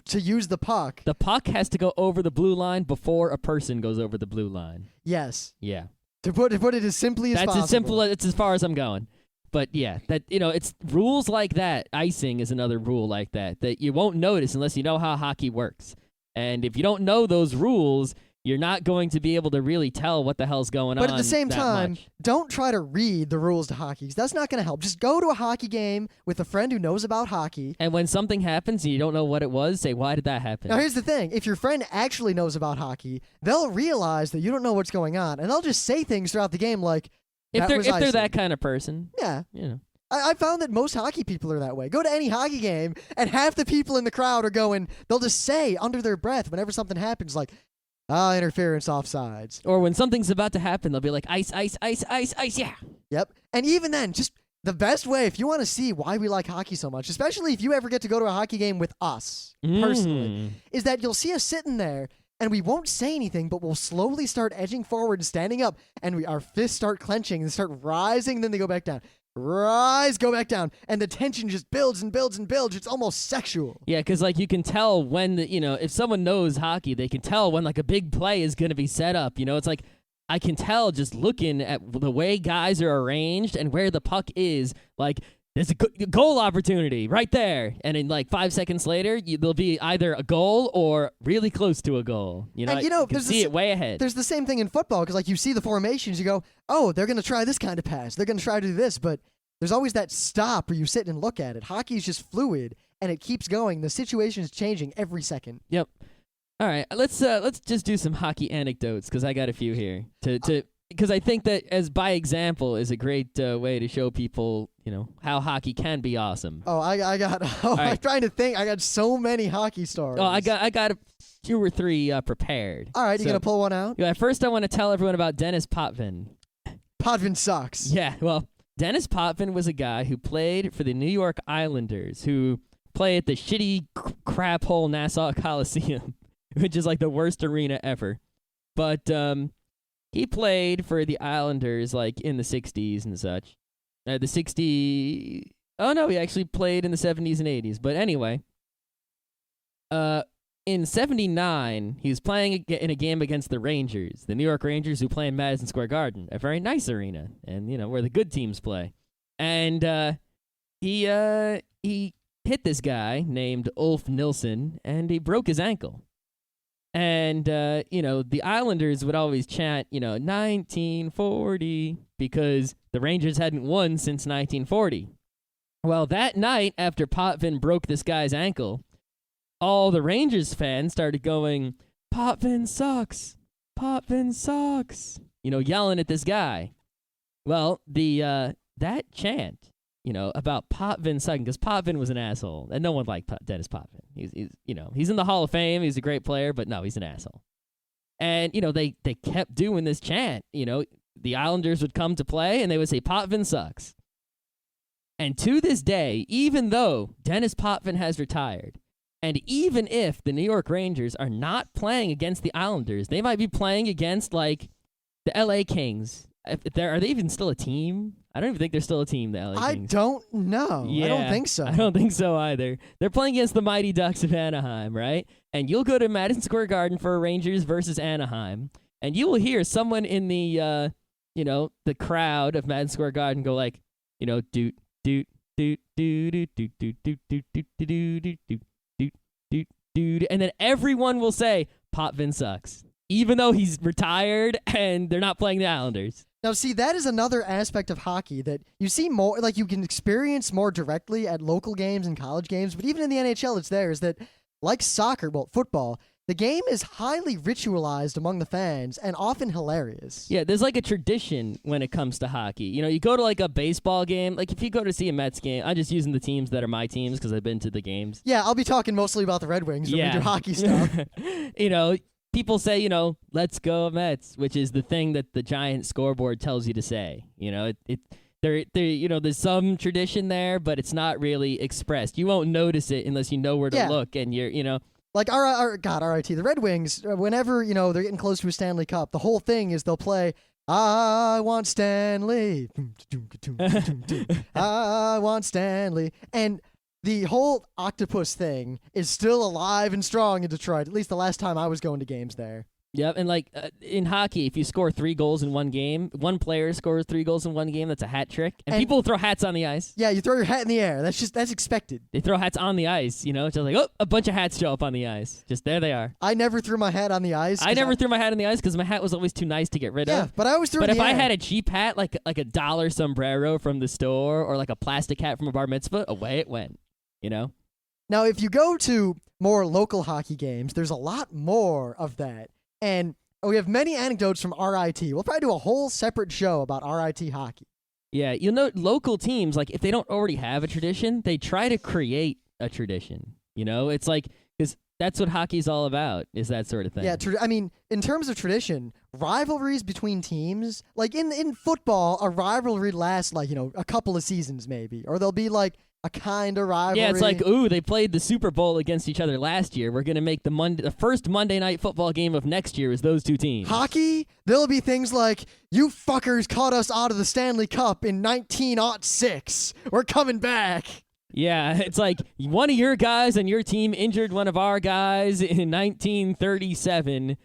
to use the puck. The puck has to go over the blue line before a person goes over the blue line. Yes. Yeah. To put it as simply as possible. That's as simple as it's as far as I'm going. But yeah, that it's rules like that. Icing is another rule like that you won't notice unless you know how hockey works. And if you don't know those rules, you're not going to be able to really tell what the hell's going on. But at the same time, much. don't try to read the rules to hockey, 'cause that's not going to help. Just go to a hockey game with a friend who knows about hockey. And when something happens and you don't know what it was, say, why did that happen? Now, here's the thing. If your friend actually knows about hockey, they'll realize that you don't know what's going on, and they'll just say things throughout the game like, if they're icing. that kind of person. Yeah. You know. I found that most hockey people are that way. Go to any hockey game, and half the people in the crowd are going, they'll just say under their breath whenever something happens, like, interference, offsides. Or when something's about to happen, they'll be like, ice, ice, ice, ice, ice, yeah. Yep. And even then, just the best way, if you want to see why we like hockey so much, especially if you ever get to go to a hockey game with us, personally, is that you'll see us sitting there, and we won't say anything, but we'll slowly start edging forward and standing up, and our fists start clenching and start rising, and then they go back down. Rise, go back down, and the tension just builds and builds and builds. It's almost sexual. Yeah, because like you can tell when if someone knows hockey, they can tell when like a big play is going to be set up. It's like I can tell just looking at the way guys are arranged and where the puck is. Like there's a goal opportunity right there, and in like 5 seconds later, there'll be either a goal or really close to a goal. You can see it way ahead. There's the same thing in football because like you see the formations, you go, oh, they're going to try this kind of pass. They're going to try to do this, but there's always that stop where you sit and look at it. Hockey is just fluid, and it keeps going. The situation is changing every second. Yep. All right, let's just do some hockey anecdotes because I got a few here because I think that as by example is a great way to show people how hockey can be awesome. Oh, I got. Oh, right. I'm trying to think. I got so many hockey stories. Oh, I got 2 or 3 prepared. All right, you gonna pull one out? Yeah, first I want to tell everyone about Dennis Potvin. Potvin sucks. Yeah, well, Dennis Potvin was a guy who played for the New York Islanders, who play at the shitty crap hole Nassau Coliseum, which is like the worst arena ever. But he played for the Islanders like in the 60s and such. Oh no, he actually played in the 70s and 80s. But anyway, in 79, he was playing in a game against the Rangers, the New York Rangers, who play in Madison Square Garden, a very nice arena, and where the good teams play. And he hit this guy named Ulf Nilsson, and he broke his ankle. And the Islanders would always chant, 1940, because the Rangers hadn't won since 1940. Well, that night after Potvin broke this guy's ankle, all the Rangers fans started going, Potvin sucks, Potvin sucks, yelling at this guy. Well, that chant, about Potvin sucking, because Potvin was an asshole, and no one liked Dennis Potvin. He's in the Hall of Fame, he's a great player, but no, he's an asshole. And, they kept doing this chant, the Islanders would come to play, and they would say, Potvin sucks. And to this day, even though Dennis Potvin has retired, and even if the New York Rangers are not playing against the Islanders, they might be playing against, like, the LA Kings. Are they even still a team? I don't even think they're still a team, the LA Kings. I don't know. Yeah, I don't think so. I don't think so either. They're playing against the Mighty Ducks of Anaheim, right? And you'll go to Madison Square Garden for a Rangers versus Anaheim, and you will hear someone in the, the crowd of Madison Square Garden go like, doot, doot, doot, doot, doot, doot, doot, doot, doot, doot, doot, doot, dude, and then everyone will say Potvin sucks, even though he's retired and they're not playing the Islanders. Now, see, that is another aspect of hockey that you see more, like you can experience more directly at local games and college games, but even in the NHL, it's there, is that, like soccer, well, football, the game is highly ritualized among the fans and often hilarious. Yeah, there's like a tradition when it comes to hockey. You go to like a baseball game, like if you go to see a Mets game, I'm just using the teams that are my teams because I've been to the games. Yeah, I'll be talking mostly about the Red Wings when we do hockey stuff. People say, let's go Mets, which is the thing that the giant scoreboard tells you to say. There's some tradition there, but it's not really expressed. You won't notice it unless you know where to look, and you're. Like, RIT, the Red Wings, whenever, they're getting close to a Stanley Cup, the whole thing is they'll play, I want Stanley, I want Stanley, and the whole octopus thing is still alive and strong in Detroit, at least the last time I was going to games there. Yep, and like in hockey, if you score 3 goals in one game, one player scores 3 goals in one game, that's a hat trick. And people throw hats on the ice. Yeah, you throw your hat in the air. That's expected. They throw hats on the ice, It's just like, oh, a bunch of hats show up on the ice. Just there they are. I never threw my hat on the ice. I never threw my hat on the ice because my hat was always too nice to get rid of. Yeah, but I always threw it in the air. But if I had a cheap hat, like a $1 sombrero from the store or like a plastic hat from a bar mitzvah, away it went, Now, if you go to more local hockey games, there's a lot more of that. And we have many anecdotes from RIT. We'll probably do a whole separate show about RIT hockey. Yeah, local teams, like if they don't already have a tradition, they try to create a tradition. It's like, because that's what hockey's all about, is that sort of thing. Yeah, in terms of tradition, rivalries between teams, like in football, a rivalry lasts like, a couple of seasons maybe. Or there'll be like a kind of rivalry. Yeah, it's like, ooh, they played the Super Bowl against each other last year. We're going to make the first Monday Night Football game of next year is those two teams. Hockey, there'll be things like, you fuckers caught us out of the Stanley Cup in 1906. We're coming back. Yeah, it's like one of your guys on your team injured one of our guys in 1937.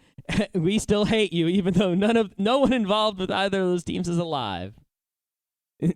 We still hate you, even though no one involved with either of those teams is alive.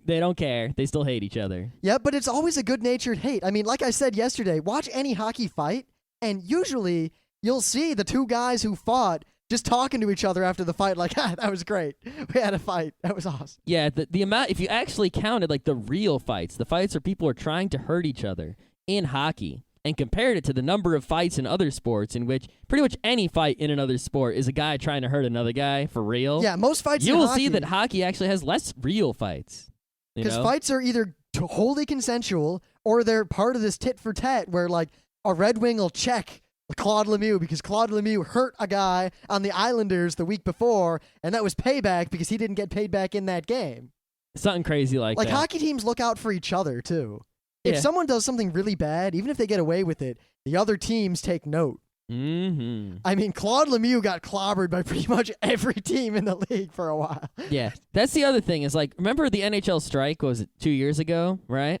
They don't care. They still hate each other. Yeah, but it's always a good-natured hate. I mean, like I said yesterday, watch any hockey fight, and usually you'll see the two guys who fought just talking to each other after the fight like, that was great. We had a fight. That was awesome. Yeah, the amount, if you actually counted like the real fights, the fights where people are trying to hurt each other in hockey, and compared it to the number of fights in other sports in which pretty much any fight in another sport is a guy trying to hurt another guy for real. Yeah, most fights you will see that hockey actually has less real fights. Because fights are either wholly consensual or they're part of this tit for tat where, like, a Red Wing will check Claude Lemieux because Claude Lemieux hurt a guy on the Islanders the week before, and that was payback because he didn't get paid back in that game. Something crazy like that. Like, hockey teams look out for each other, too. If someone does something really bad, even if they get away with it, the other teams take note. Mm-hmm. I mean, Claude Lemieux got clobbered by pretty much every team in the league for a while. Yeah, that's the other thing is, like, remember the NHL strike, was it 2 years ago, right?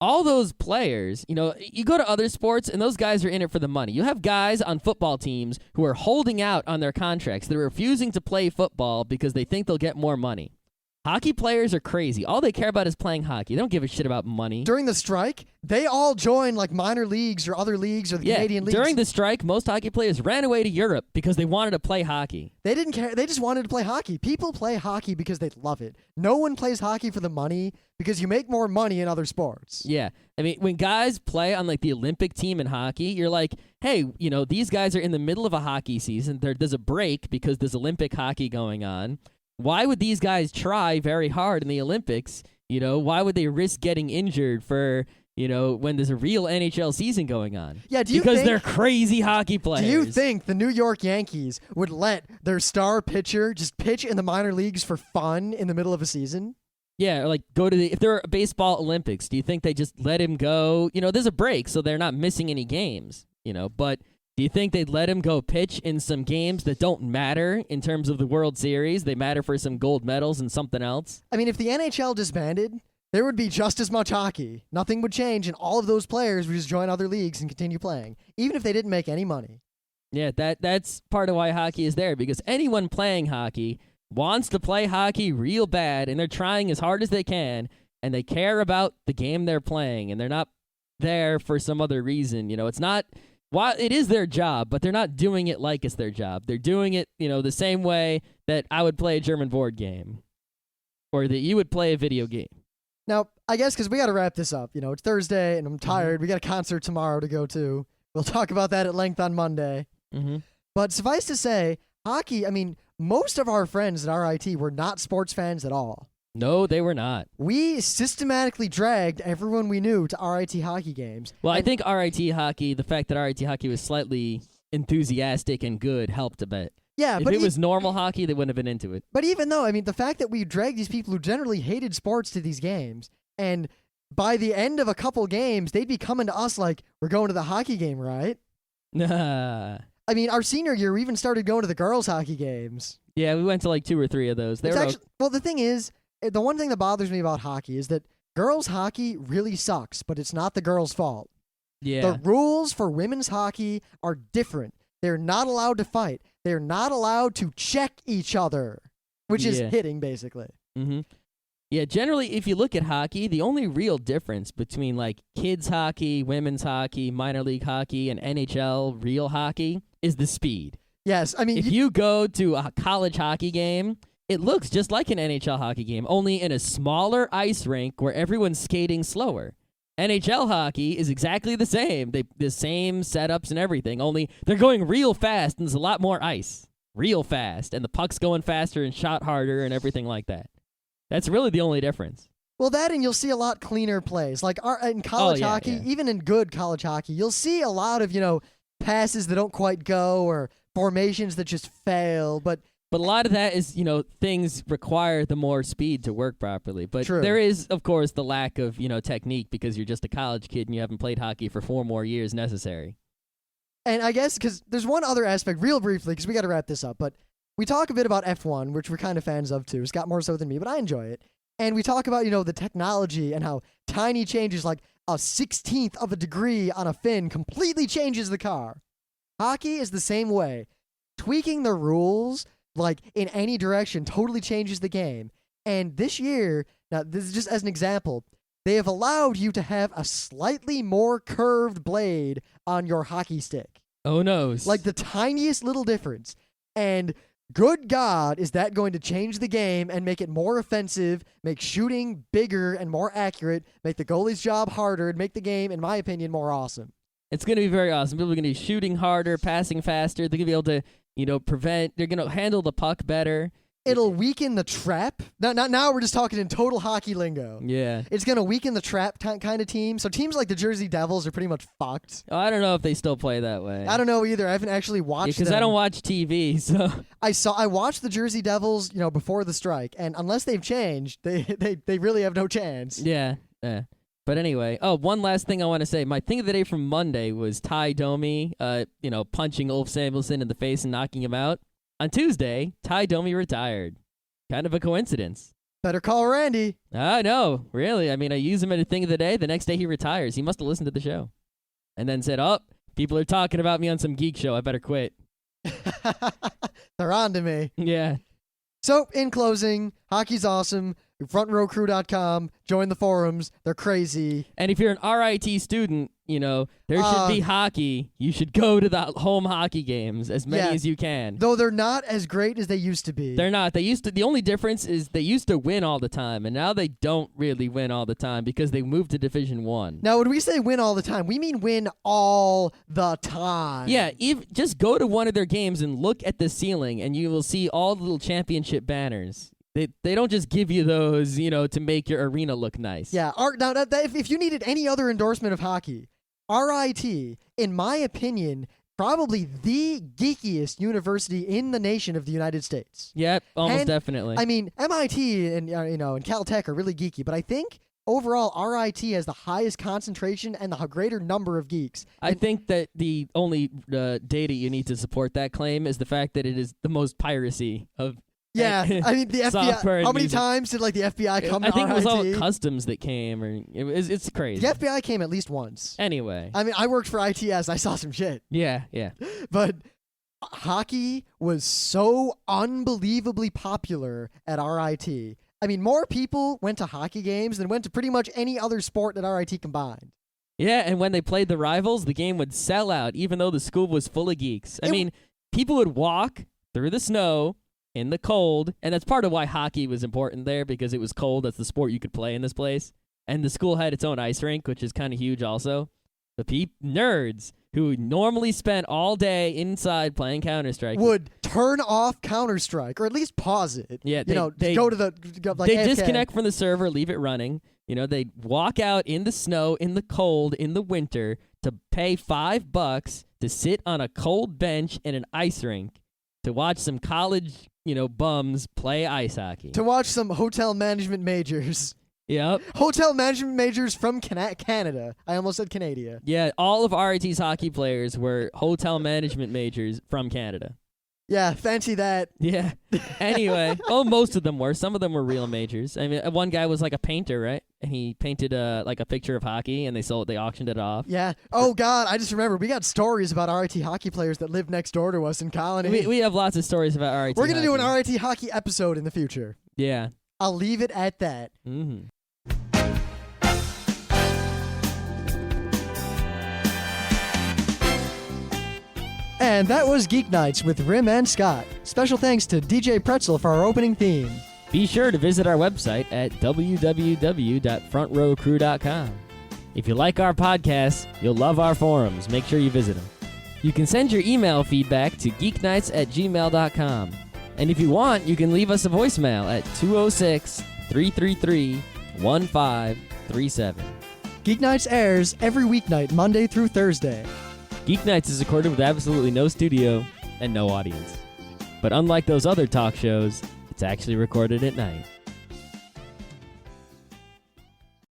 All those players, you go to other sports and those guys are in it for the money. You have guys on football teams who are holding out on their contracts. They're refusing to play football because they think they'll get more money. Hockey players are crazy. All they care about is playing hockey. They don't give a shit about money. During the strike, they all joined like minor leagues or other leagues or the Canadian leagues. During the strike, most hockey players ran away to Europe because they wanted to play hockey. They didn't care. They just wanted to play hockey. People play hockey because they love it. No one plays hockey for the money because you make more money in other sports. Yeah. I mean, when guys play on like the Olympic team in hockey, you're like, hey, these guys are in the middle of a hockey season. There's a break because there's Olympic hockey going on. Why would these guys try very hard in the Olympics? Why would they risk getting injured for, when there's a real NHL season going on? Yeah, because they're crazy hockey players. Do you think the New York Yankees would let their star pitcher just pitch in the minor leagues for fun in the middle of a season? Yeah, or like go to if there are baseball Olympics, do you think they just let him go? There's a break, so they're not missing any games, but do you think they'd let him go pitch in some games that don't matter in terms of the World Series? They matter for some gold medals and something else? I mean, if the NHL disbanded, there would be just as much hockey. Nothing would change, and all of those players would just join other leagues and continue playing, even if they didn't make any money. Yeah, that's part of why hockey is there, because anyone playing hockey wants to play hockey real bad, and they're trying as hard as they can, and they care about the game they're playing, and they're not there for some other reason. It's not... While it is their job, but they're not doing it like it's their job. They're doing it, the same way that I would play a German board game or that you would play a video game. Now, I guess because we got to wrap this up. It's Thursday, and I'm tired. We got a concert tomorrow to go to. We'll talk about that at length on Monday. Mm-hmm. But suffice to say, hockey, I mean, most of our friends at RIT were not sports fans at all. No, they were not. We systematically dragged everyone we knew to RIT hockey games. Well, I think RIT hockey, the fact that RIT hockey was slightly enthusiastic and good helped a bit. Yeah, if it was normal hockey, they wouldn't have been into it. But even though, I mean, the fact that we dragged these people who generally hated sports to these games, and by the end of a couple games, they'd be coming to us like, we're going to the hockey game, right? Nah. I mean, our senior year, we even started going to the girls' hockey games. Yeah, we went to like 2 or 3 of those. Well, the thing is, the one thing that bothers me about hockey is that girls' hockey really sucks, but it's not the girls' fault. Yeah. The rules for women's hockey are different. They're not allowed to fight. They're not allowed to check each other, which is hitting, basically. Mm-hmm. Yeah, generally, if you look at hockey, the only real difference between like kids hockey, women's hockey, minor league hockey, and NHL real hockey is the speed. Yes, I mean... If you go to a college hockey game... It looks just like an NHL hockey game, only in a smaller ice rink where everyone's skating slower. NHL hockey is exactly the same. The same setups and everything, only they're going real fast and there's a lot more ice. Real fast. And the puck's going faster and shot harder and everything like that. That's really the only difference. Well, that and you'll see a lot cleaner plays. Like in college hockey, even in good college hockey, you'll see a lot of, passes that don't quite go or formations that just fail, But a lot of that is, things require the more speed to work properly. But True. There is, of course, the lack of, technique because you're just a college kid and you haven't played hockey for 4 more years necessary. And I guess because there's one other aspect, real briefly, because we got to wrap this up, but we talk a bit about F1, which we're kind of fans of too. Scott more so than me, but I enjoy it. And we talk about, the technology and how tiny changes like a 16th of a degree on a fin completely changes the car. Hockey is the same way. Tweaking the rules like in any direction totally changes the game. And this year, now this is just as an example, they have allowed you to have a slightly more curved blade on your hockey stick. Oh no. Like the tiniest little difference. And good God, is that going to change the game and make it more offensive, make shooting bigger and more accurate, make the goalie's job harder, and make the game, in my opinion, more awesome. It's going to be very awesome. People are going to be shooting harder, passing faster. They're going to be able to they're going to handle the puck better. It'll weaken the trap. Now we're just talking in total hockey lingo. Yeah. It's going to weaken the trap kind of team. So teams like the Jersey Devils are pretty much fucked. Oh, I don't know if they still play that way. I don't know either. I haven't actually watched because I don't watch TV, so... I watched the Jersey Devils, before the strike, and unless they've changed, they really have no chance. Yeah. But anyway, one last thing I want to say. My thing of the day from Monday was Ty Domi, punching Ulf Samuelsson in the face and knocking him out. On Tuesday, Ty Domi retired. Kind of a coincidence. Better call Randy. No, really. I mean, I use him at a thing of the day. The next day he retires. He must have listened to the show. And then said, people are talking about me on some geek show. I better quit. They're on to me. Yeah. So, in closing, hockey's awesome. FrontRowCrew.com. Join the forums. They're crazy. And if you're an RIT student, there should be hockey. You should go to the home hockey games, as many as you can. Though they're not as great as they used to be. They're not. The only difference is they used to win all the time, and now they don't really win all the time because they moved to Division 1. Now, when we say win all the time, we mean win all the time. Yeah, just go to one of their games and look at the ceiling, and you will see all the little championship banners. They don't just give you those, to make your arena look nice. Yeah. Now, if you needed any other endorsement of hockey, RIT, in my opinion, probably the geekiest university in the nation of the United States. Yep, almost And, definitely. I mean, MIT and and Caltech are really geeky, but I think overall RIT has the highest concentration and the greater number of geeks. I think that the only data you need to support that claim is the fact that it is the most piracy of. Yeah, I mean the software FBI. and How many music. times did like the FBI come I to think it was all RIT? customs that came, or it's crazy. The FBI came at least once. Anyway, I mean, I worked for ITS. I saw some shit. yeah. But hockey was so unbelievably popular at RIT. I mean, more people went to hockey games than went to pretty much any other sport that RIT combined. Yeah, and when they played the rivals, the game would sell out, even though the school was full of geeks. I mean, people would walk through the snow in the cold, and that's part of why hockey was important there, because it was cold. That's the sport you could play in this place. And the school had its own ice rink, which is kind of huge also. The nerds who normally spent all day inside playing Counter-Strike Would turn off Counter-Strike, or at least pause it. Yeah, they go to the like they AFK. disconnect from the server, leave it running. They walk out in the snow, in the cold, in the winter to pay $5 to sit on a cold bench in an ice rink to watch some college, bums play ice hockey. To watch some hotel management majors. Yep. Hotel management majors from Canada. I almost said Canada. Yeah, all of RIT's hockey players were hotel management majors from Canada. Yeah, fancy that. Yeah. Anyway, most of them were. Some of them were real majors. I mean, one guy was like a painter, right? And he painted like a picture of hockey, and they auctioned it off. Yeah. Oh God, I just remember we got stories about RIT hockey players that lived next door to us in Colony. We have lots of stories about RIT. We're gonna do an hockey. RIT hockey episode in the future. Yeah. I'll leave it at that. Mm-hmm. And that was Geek Nights with Rim and Scott. Special thanks to DJ Pretzel for our opening theme. Be sure to visit our website at www.frontrowcrew.com. If you like our podcasts, you'll love our forums. Make sure you visit them. You can send your email feedback to geeknights@gmail.com. And if you want, you can leave us a voicemail at 206-333-1537. Geek Nights airs every weeknight, Monday through Thursday. Geeknights is recorded with absolutely no studio and no audience. But unlike those other talk shows, it's actually recorded at night.